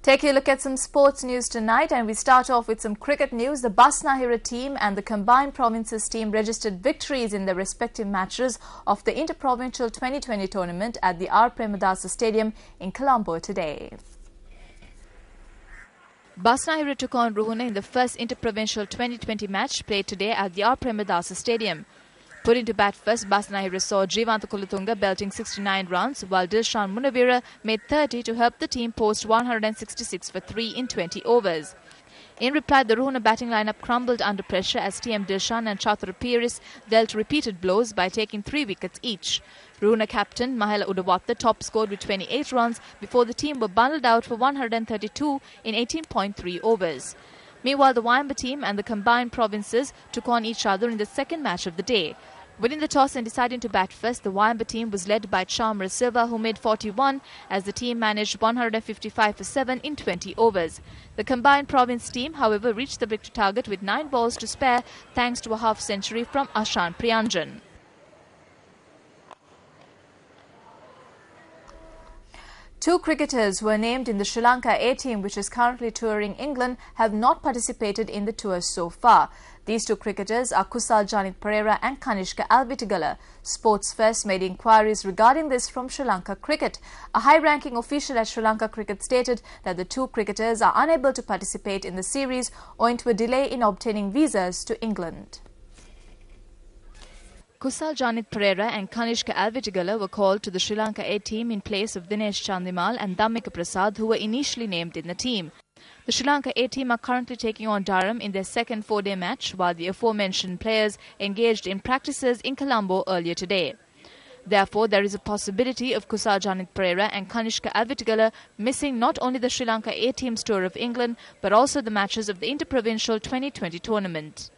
Taking a look at some sports news tonight, and we start off with some cricket news. The Basnahira team and the combined provinces team registered victories in their respective matches of the Interprovincial 2020 tournament at the R. Premadasa Stadium in Colombo today. Basnahira took on Ruhuna in the first Interprovincial 2020 match played today at the R. Premadasa Stadium. Putting to bat first, Basnahira saw Jeevantha Kulatunga belting 69 runs, while Dilshan Munavira made 30 to help the team post 166 for 3 in 20 overs. In reply, the Ruhuna batting lineup crumbled under pressure as TM Dilshan and Chathra Piris dealt repeated blows by taking 3 wickets each. Ruhuna captain Mahela Udawatta top scored with 28 runs before the team were bundled out for 132 in 18.3 overs. Meanwhile, the Wayamba team and the combined provinces took on each other in the second match of the day. Winning the toss and deciding to bat first, the Wayamba team was led by Chamra Silva, who made 41 as the team managed 155 for 7 in 20 overs. The combined province team, however, reached the victory target with 9 balls to spare thanks to a half-century from Ashan Priyanjan. Two cricketers who were named in the Sri Lanka A team, which is currently touring England, have not participated in the tour so far. These two cricketers are Kusal Janit Perera and Kanishka Alvitigala. Sports First made inquiries regarding this from Sri Lanka Cricket. A high-ranking official at Sri Lanka Cricket stated that the two cricketers are unable to participate in the series owing to a delay in obtaining visas to England. Kusal Janit Perera and Kanishka Alvitigala were called to the Sri Lanka A team in place of Dinesh Chandimal and Dhammika Prasad, who were initially named in the team. The Sri Lanka A team are currently taking on Durham in their second 4-day match, while the aforementioned players engaged in practices in Colombo earlier today. Therefore, there is a possibility of Kusal Janit Perera and Kanishka Alvitigala missing not only the Sri Lanka A team's tour of England, but also the matches of the Interprovincial 2020 tournament.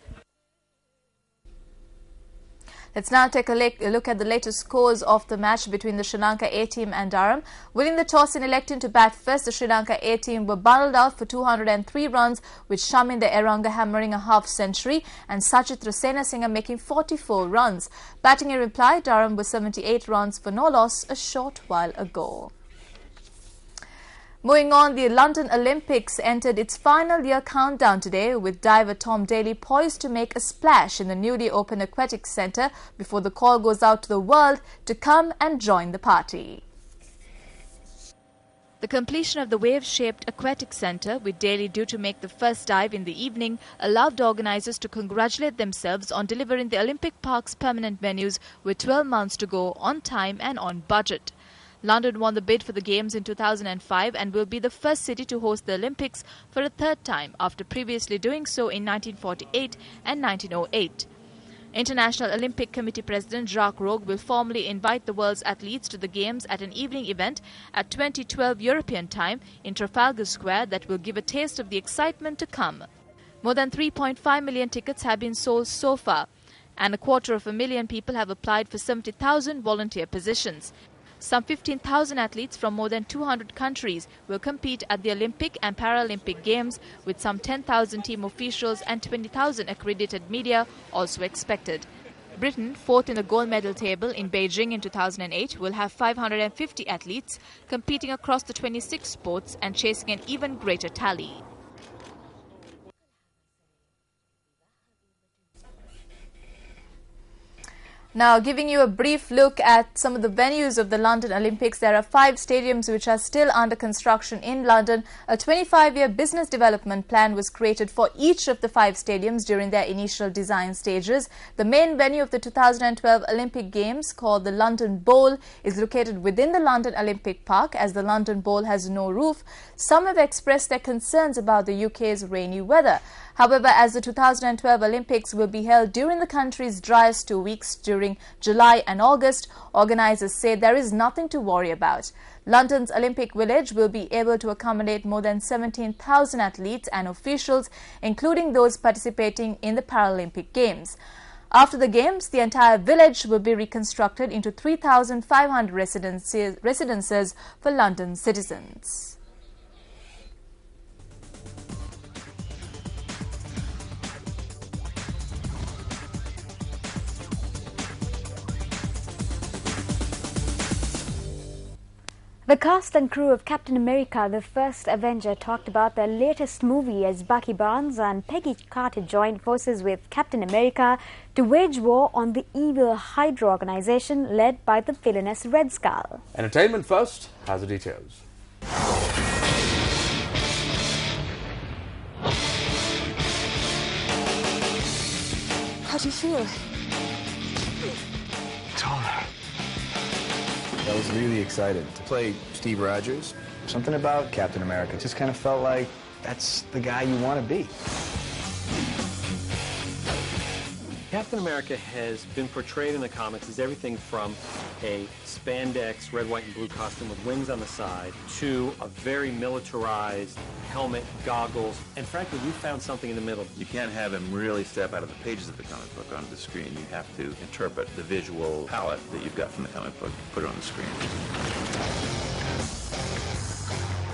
Let's now take a look at the latest scores of the match between the Sri Lanka A team and Durham. Winning the toss and electing to bat first, the Sri Lanka A team were bundled out for 203 runs, with Shaminda Eranga hammering a half-century and Sachitra Senasinghe making 44 runs. Batting in reply, Durham was 78 runs for no loss a short while ago. Moving on, the London Olympics entered its final year countdown today, with diver Tom Daley poised to make a splash in the newly opened Aquatics Centre before the call goes out to the world to come and join the party. The completion of the wave-shaped Aquatic Centre, with Daley due to make the first dive in the evening, allowed organisers to congratulate themselves on delivering the Olympic Park's permanent venues with 12 months to go, on time and on budget. London won the bid for the Games in 2005 and will be the first city to host the Olympics for a third time after previously doing so in 1948 and 1908. International Olympic Committee President Jacques Rogge will formally invite the world's athletes to the Games at an evening event at 2012 European time in Trafalgar Square that will give a taste of the excitement to come. More than 3.5 million tickets have been sold so far, and 250,000 people have applied for 70,000 volunteer positions. Some 15,000 athletes from more than 200 countries will compete at the Olympic and Paralympic Games, with some 10,000 team officials and 20,000 accredited media also expected. Britain, fourth in the gold medal table in Beijing in 2008, will have 550 athletes competing across the 26 sports and chasing an even greater tally. Now, giving you a brief look at some of the venues of the London Olympics, there are 5 stadiums which are still under construction in London. A 25-year business development plan was created for each of the 5 stadiums during their initial design stages. The main venue of the 2012 Olympic Games, called the London Bowl, is located within the London Olympic Park, as the London Bowl has no roof. Some have expressed their concerns about the UK's rainy weather. However, as the 2012 Olympics will be held during the country's driest 2 weeks during July and August, organisers say there is nothing to worry about. London's Olympic Village will be able to accommodate more than 17,000 athletes and officials, including those participating in the Paralympic Games. After the Games, the entire village will be reconstructed into 3,500 residences for London citizens. The cast and crew of Captain America, the First Avenger, talked about their latest movie as Bucky Barnes and Peggy Carter joined forces with Captain America to wage war on the evil Hydra organization led by the villainous Red Skull. Entertainment First has the details. How do you feel? Taller. I was really excited to play Steve Rogers. Something about Captain America just kind of felt like that's the guy you want to be. Captain America has been portrayed in the comics as everything from a spandex red, white, and blue costume with wings on the side to a very militarized helmet, goggles, and frankly, we found something in the middle. You can't have him really step out of the pages of the comic book onto the screen. You have to interpret the visual palette that you've got from the comic book, put it on the screen.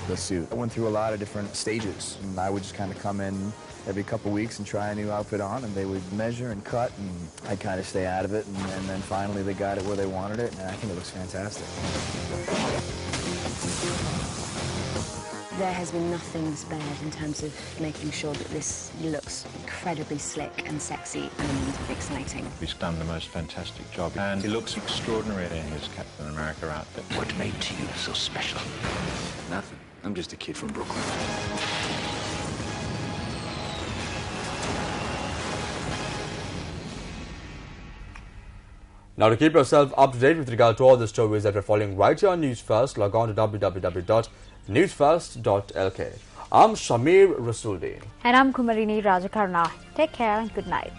The suit. I went through a lot of different stages, and I would just kind of come in every couple weeks and try a new outfit on, and they would measure and cut, and I'd kind of stay out of it, and then finally they got it where they wanted it, and I think it looks fantastic. There has been nothing spared in terms of making sure that this looks incredibly slick and sexy and exciting. He's done the most fantastic job, and he looks extraordinary in his Captain America outfit. What made you so special? Nothing. I'm just a kid from Brooklyn. Now, to keep yourself up to date with regard to all the stories that we're following right here on News First, log on to www.newsfirst.lk. I'm Shamir Rasuldeen. And I'm Kumarini Rajakarna. Take care and good night.